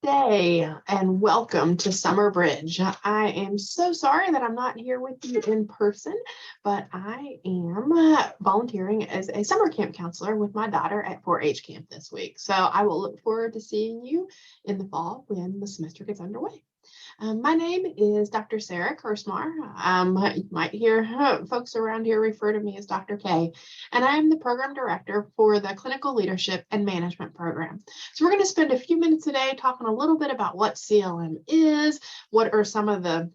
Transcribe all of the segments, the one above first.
day and welcome to Summer Bridge. I am so sorry that I'm not here with you in person, but I am volunteering as a summer camp counselor with my daughter at 4-H camp this week. So I will look forward to seeing you in the fall when the semester gets underway. My name is Dr. Sarah Kersmar. You might hear folks around here refer to me as Dr. K, and I am the program director for the Clinical Leadership and Management Program. So we're going to spend a few minutes today talking a little bit about what CLM is, what are some of the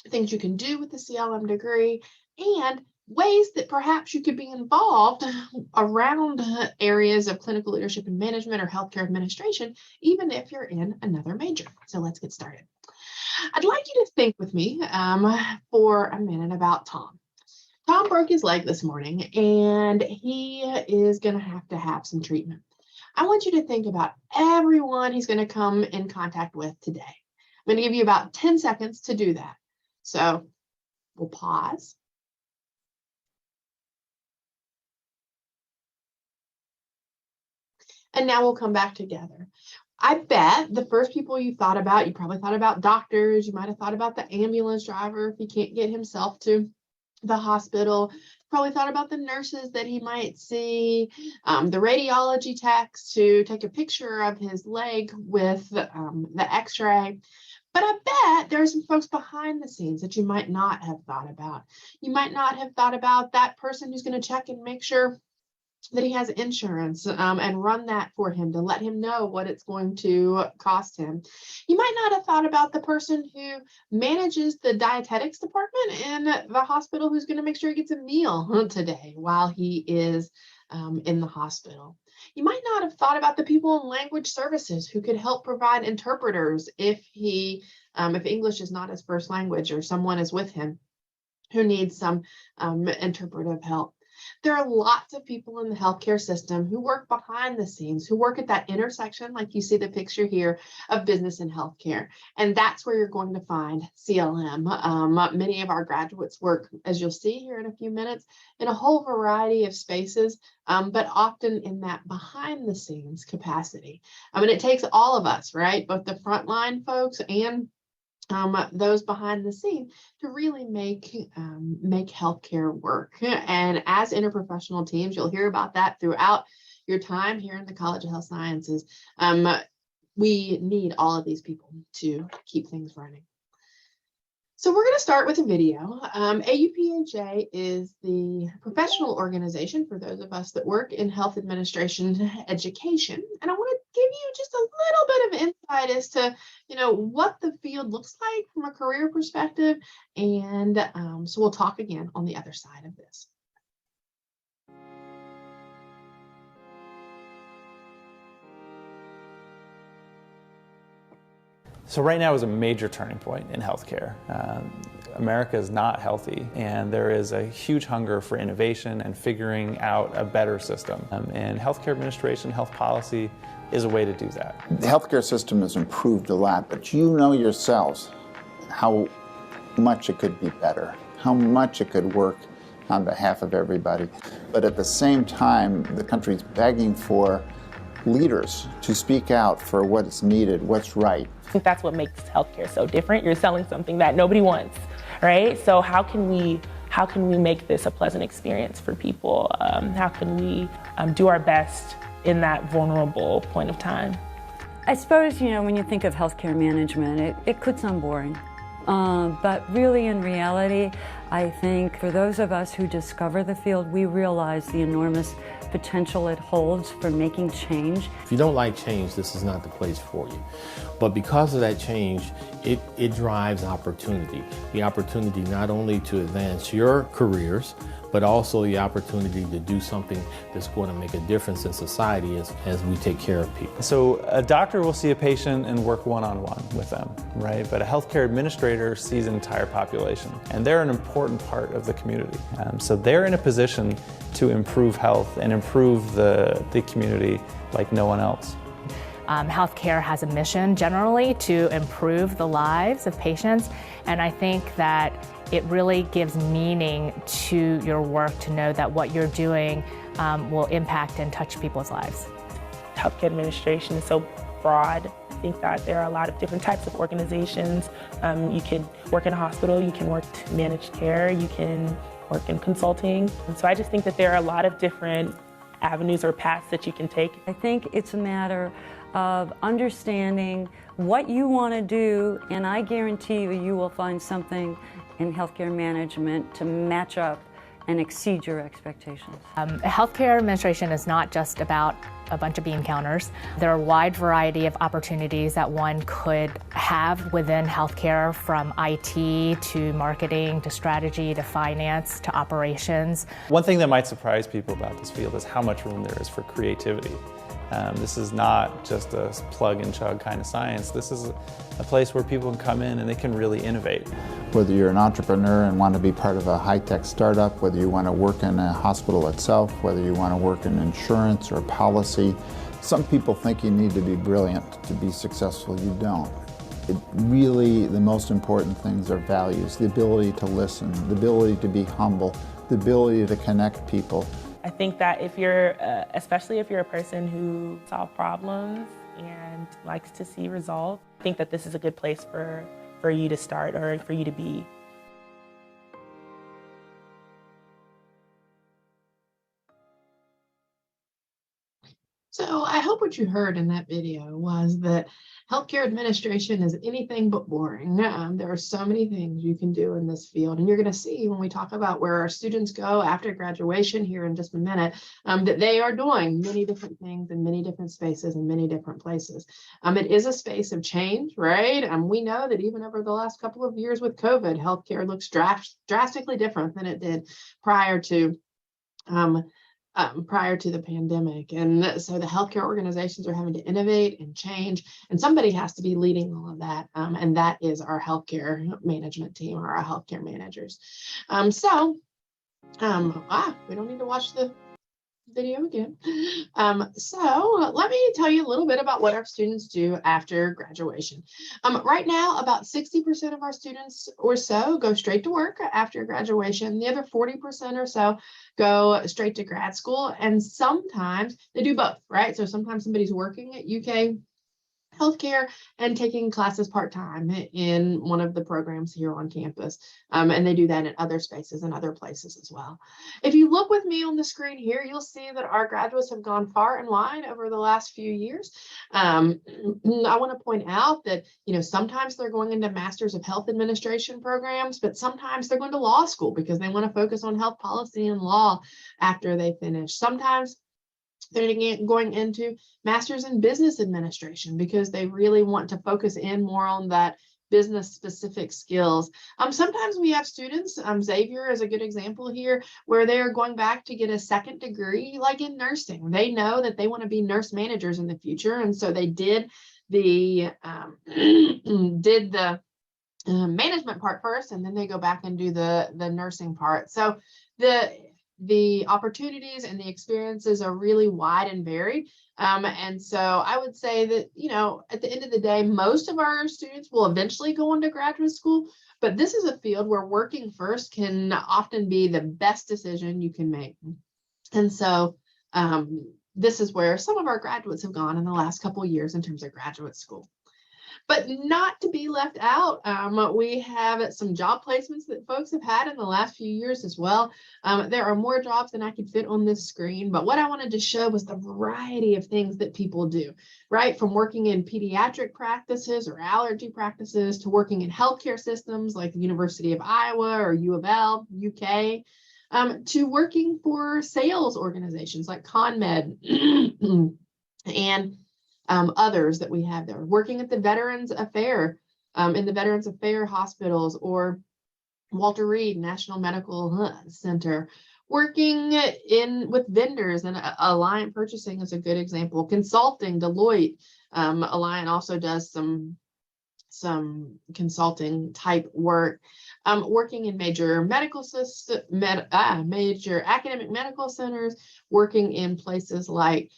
things you can do with the CLM degree, and ways that perhaps you could be involved around areas of clinical leadership and management or healthcare administration, even if you're in another major. So let's get started. I'd like you to think with me for a minute about Tom. Tom broke his leg this morning and he is going to have some treatment. I want you to think about everyone he's going to come in contact with today. I'm going to give you about 10 seconds to do that. So we'll pause. And now we'll come back together. I bet the first people you thought about, you probably thought about doctors, you might have thought about the ambulance driver if he can't get himself to the hospital. You probably thought about the nurses that he might see, the radiology techs to take a picture of his leg with the x-ray. But I bet there are some folks behind the scenes that you might not have thought about. You might not have thought about that person who's going to check and make sure that he has insurance and run that for him to let him know what it's going to cost him. You might not have thought about the person who manages the dietetics department in the hospital who's going to make sure he gets a meal today while he is in the hospital. You might not have thought about the people in language services who could help provide interpreters if English is not his first language or someone is with him who needs some interpretive help. There are lots of people in the healthcare system who work behind the scenes, who work at that intersection, like you see the picture here, of business and healthcare. And that's where you're going to find CLM. Many of our graduates work, as you'll see here in a few minutes, in a whole variety of spaces, but often in that behind the scenes capacity. I mean, it takes all of us, right? Both the frontline folks and those behind the scene to really make healthcare work. And as interprofessional teams, you'll hear about that throughout your time here in the College of Health Sciences. We need all of these people to keep things running. So we're going to start with a video. AUPHA is the professional organization for those of us that work in health administration education. And I want to give you just a little bit of insight as to, what the field looks like from a career perspective. And so we'll talk again on the other side of this. So right now is a major turning point in healthcare. America is not healthy, and there is a huge hunger for innovation and figuring out a better system. And healthcare administration, health policy is a way to do that. The healthcare system has improved a lot, but you know yourselves how much it could be better, how much it could work on behalf of everybody. But at the same time, the country's begging for leaders to speak out for what is needed, what's right. I think that's what makes healthcare so different. You're selling something that nobody wants, right? So how can we make this a pleasant experience for people? How can we do our best in that vulnerable point of time? I suppose, when you think of healthcare management, it could sound boring. But really, in reality, I think for those of us who discover the field, we realize the enormous potential it holds for making change. If you don't like change, this is not the place for you. But because of that change, it drives opportunity. The opportunity not only to advance your careers, but also the opportunity to do something that's going to make a difference in society as we take care of people. So a doctor will see a patient and work one-on-one with them, right? But a healthcare administrator sees an entire population, and they're an important part of the community. So they're in a position to improve health and improve the community like no one else. Healthcare has a mission generally to improve the lives of patients, and I think that it really gives meaning to your work to know that what you're doing will impact and touch people's lives. Healthcare administration is so broad I think that there are a lot of different types of organizations. You can work in a hospital, you can work managed care, you can work in consulting. And so I just think that there are a lot of different avenues or paths that you can take. I think it's a matter of understanding what you want to do, and I guarantee you, you will find something in healthcare management to match up and exceed your expectations. Healthcare administration is not just about a bunch of bean counters. There are a wide variety of opportunities that one could have within healthcare, from IT to marketing to strategy to finance to operations. One thing that might surprise people about this field is how much room there is for creativity. This is not just a plug and chug kind of science. This is a place where people can come in and they can really innovate. Whether you're an entrepreneur and want to be part of a high-tech startup, whether you want to work in a hospital itself, whether you want to work in insurance or policy, some people think you need to be brilliant to be successful. You don't. Really, the most important things are values, the ability to listen, the ability to be humble, the ability to connect people. I think that if you're, especially if you're a person who solves problems and likes to see results, I think that this is a good place for you to start or for you to be. So I hope what you heard in that video was that healthcare administration is anything but boring. There are so many things you can do in this field, and you're going to see when we talk about where our students go after graduation here in just a minute, that they are doing many different things in many different spaces in many different places. It is a space of change, right? We know that even over the last couple of years with COVID, healthcare looks drastically different than it did prior to the pandemic. And so the healthcare organizations are having to innovate and change, and somebody has to be leading all of that. And that is our healthcare management team, or our healthcare managers. We don't need to watch the video again. So let me tell you a little bit about what our students do after graduation. Right now, about 60% of our students or so go straight to work after graduation. The other 40% or so go straight to grad school, and sometimes they do both, right? So sometimes somebody's working at UK Healthcare and taking classes part-time in one of the programs here on campus. And they do that in other spaces and other places as well. If you look with me on the screen here, you'll see that our graduates have gone far and wide over the last few years. I want to point out that, sometimes they're going into Masters of Health Administration programs, but sometimes they're going to law school because they want to focus on health policy and law after they finish. Sometimes they're going into Masters in Business Administration because they really want to focus in more on that business specific skills. Sometimes we have students, Xavier is a good example here, where they're going back to get a second degree, like in nursing. They know that they want to be nurse managers in the future, and so they did the management part first, and then they go back and do the nursing part. So the opportunities and the experiences are really wide and varied. And so I would say that, at the end of the day, most of our students will eventually go into graduate school, but this is a field where working first can often be the best decision you can make. And so this is where some of our graduates have gone in the last couple of years in terms of graduate school. But not to be left out, we have some job placements that folks have had in the last few years as well. There are more jobs than I could fit on this screen, but what I wanted to show was the variety of things that people do, right? From working in pediatric practices or allergy practices to working in healthcare systems like the University of Iowa or U of L, UK, to working for sales organizations like ConMed and others that we have there, working at the Veterans Affair, in the Veterans Affair hospitals, or Walter Reed National Medical Center, working with vendors, and Alliant Purchasing is a good example. Consulting, Deloitte, Alliant also does some consulting type work. Working in major medical major academic medical centers, working in places like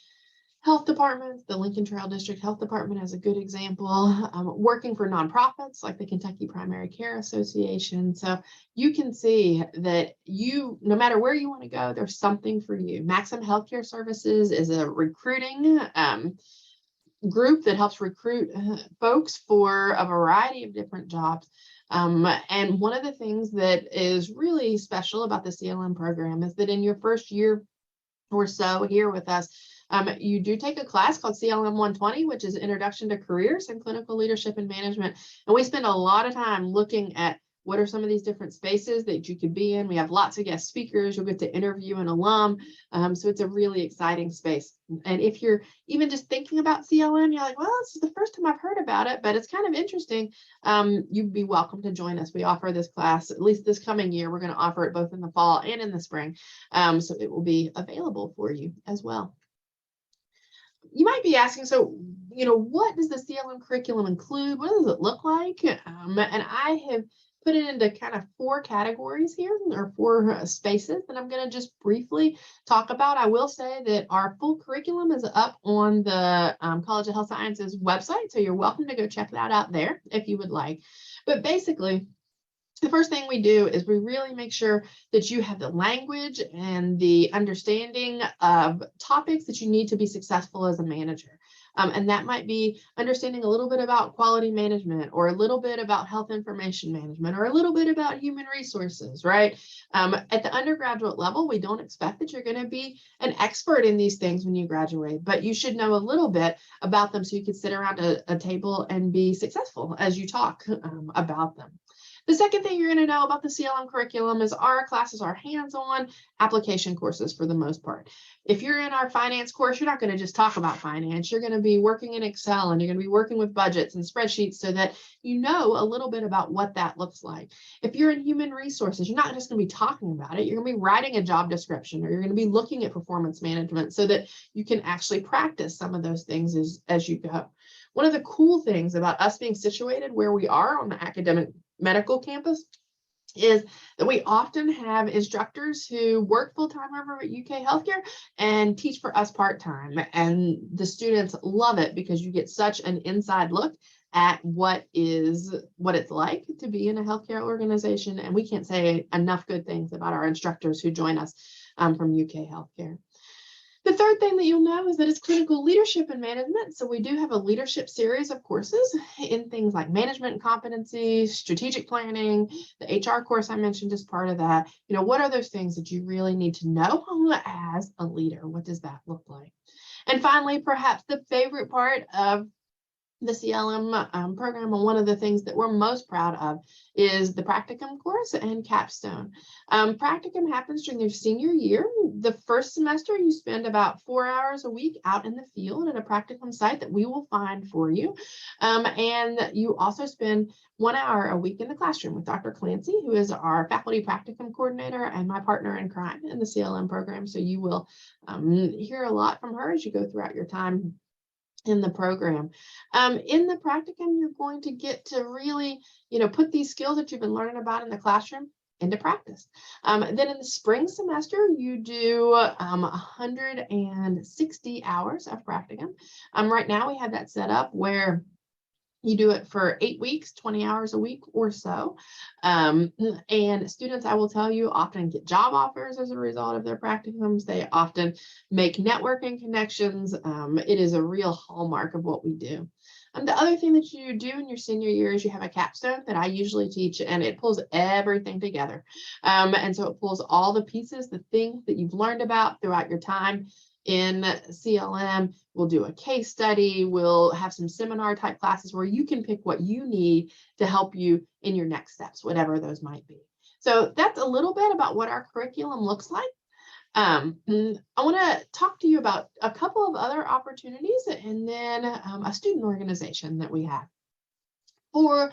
health departments. The Lincoln Trail District Health Department is a good example. Working for nonprofits like the Kentucky Primary Care Association. So you can see that no matter where you want to go, there's something for you. Maxim Healthcare Services is a recruiting group that helps recruit folks for a variety of different jobs. And one of the things that is really special about the CLM program is that in your first year or so here with us, you do take a class called CLM 120, which is Introduction to Careers in Clinical Leadership and Management. And we spend a lot of time looking at what are some of these different spaces that you could be in. We have lots of guest speakers. You'll get to interview an alum. So it's a really exciting space. And if you're even just thinking about CLM, you're like, well, this is the first time I've heard about it, but it's kind of interesting. You'd be welcome to join us. We offer this class, at least this coming year. We're going to offer it both in the fall and in the spring. So it will be available for you as well. You might be asking, so, what does the CLM curriculum include? What does it look like? And I have put it into kind of 4 categories here, or 4 spaces that I'm going to just briefly talk about. I will say that our full curriculum is up on the College of Health Sciences website, so you're welcome to go check that out there if you would like. But basically, the first thing we do is we really make sure that you have the language and the understanding of topics that you need to be successful as a manager. And that might be understanding a little bit about quality management, or a little bit about health information management, or a little bit about human resources, right? At the undergraduate level, we don't expect that you're going to be an expert in these things when you graduate, but you should know a little bit about them so you can sit around a table and be successful as you talk about them. The second thing you're going to know about the CLM curriculum is our classes are hands-on application courses for the most part. If you're in our finance course, you're not going to just talk about finance. You're going to be working in Excel, and you're going to be working with budgets and spreadsheets so that you know a little bit about what that looks like. If you're in human resources, you're not just going to be talking about it. You're going to be writing a job description, or you're going to be looking at performance management so that you can actually practice some of those things as you go. One of the cool things about us being situated where we are on the academic medical campus is that we often have instructors who work full-time over at UK Healthcare and teach for us part-time. And the students love it because you get such an inside look at what it's like to be in a healthcare organization. And we can't say enough good things about our instructors who join us from UK Healthcare. The third thing that you'll know is that it's clinical leadership and management. So we do have a leadership series of courses in things like management and competency, strategic planning. The HR course I mentioned is part of that. What are those things that you really need to know as a leader? What does that look like? And finally, perhaps the favorite part of the CLM program, and one of the things that we're most proud of is the practicum course and capstone. Practicum happens during your senior year. The first semester, you spend about 4 hours a week out in the field at a practicum site that we will find for you. And you also spend 1 hour a week in the classroom with Dr. Clancy, who is our faculty practicum coordinator and my partner in crime in the CLM program. So you will hear a lot from her as you go throughout your time in the program. In the practicum, you're going to get to really, put these skills that you've been learning about in the classroom into practice. Then in the spring semester, you do 160 hours of practicum. Right now, we have that set up where you do it for 8 weeks, 20 hours a week or so. And students, I will tell you, often get job offers as a result of their practicums. They often make networking connections. It is a real hallmark of what we do. The other thing that you do in your senior year is you have a capstone that I usually teach, and it pulls everything together. And so it pulls all the pieces, the things that you've learned about throughout your time in CLM. We'll do a case study. We'll have some seminar type classes where you can pick what you need to help you in your next steps, whatever those might be. So that's a little bit about what our curriculum looks like. I want to talk to you about a couple of other opportunities and then a student organization that we have. For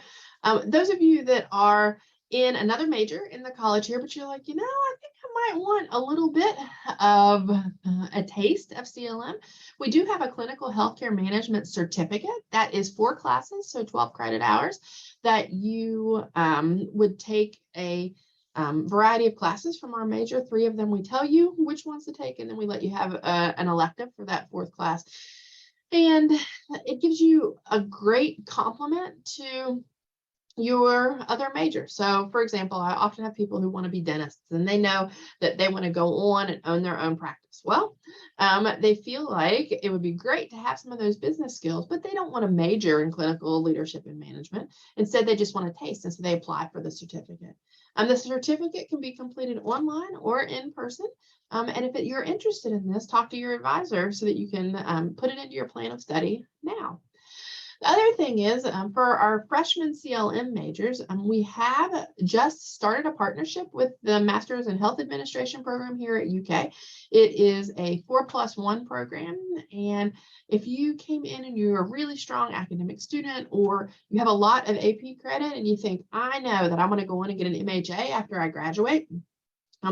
those of you that are in another major in the college here, but you're like, I think I might want a little bit of a taste of CLM. We do have a clinical healthcare management certificate that is 4 classes, so 12 credit hours, that you would take a variety of classes from our major. 3 of them we tell you which ones to take, and then we let you have an elective for that 4th class. And it gives you a great complement to your other major. So for example, I often have people who want to be dentists and they know that they want to go on and own their own practice. Well, they feel like it would be great to have some of those business skills, but they don't want to major in clinical leadership and management. Instead, they just want to taste, and so they apply for the certificate. The certificate can be completed online or in person. And if you're interested in this, talk to your advisor so that you can put it into your plan of study now. The other thing is for our freshman CLM majors, we have just started a partnership with the Masters in Health Administration program here at UK. It is a 4+1 program. And if you came in and you're a really strong academic student, or you have a lot of AP credit and you think, I know that I want to go on and get an MHA after I graduate,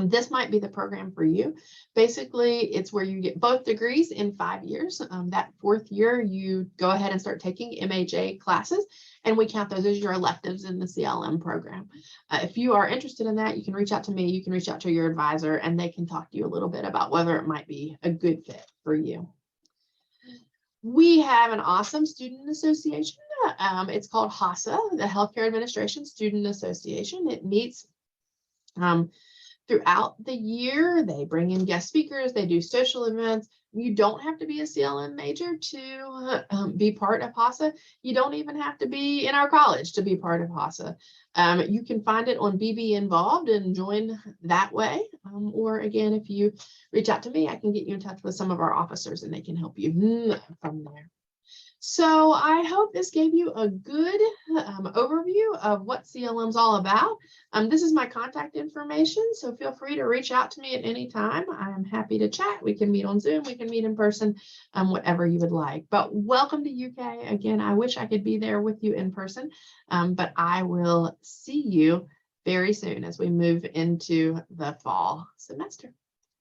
this might be the program for you. Basically, it's where you get both degrees in 5 years. That 4th year, you go ahead and start taking MHA classes, and we count those as your electives in the CLM program. If you are interested in that, you can reach out to me, you can reach out to your advisor, and they can talk to you a little bit about whether it might be a good fit for you. We have an awesome student association. It's called HASA, the Healthcare Administration Student Association. It meets throughout the year. They bring in guest speakers, they do social events. You don't have to be a CLM major to be part of HASA. You don't even have to be in our college to be part of HASA. You can find it on BB Involved and join that way. Or again, if you reach out to me, I can get you in touch with some of our officers and they can help you from there. So I hope this gave you a good overview of what CLM's all about. This is my contact information, so feel free to reach out to me at any time. I'm happy to chat. We can meet on Zoom, we can meet in person, whatever you would like. But welcome to UK. Again, I wish I could be there with you in person, but I will see you very soon as we move into the fall semester.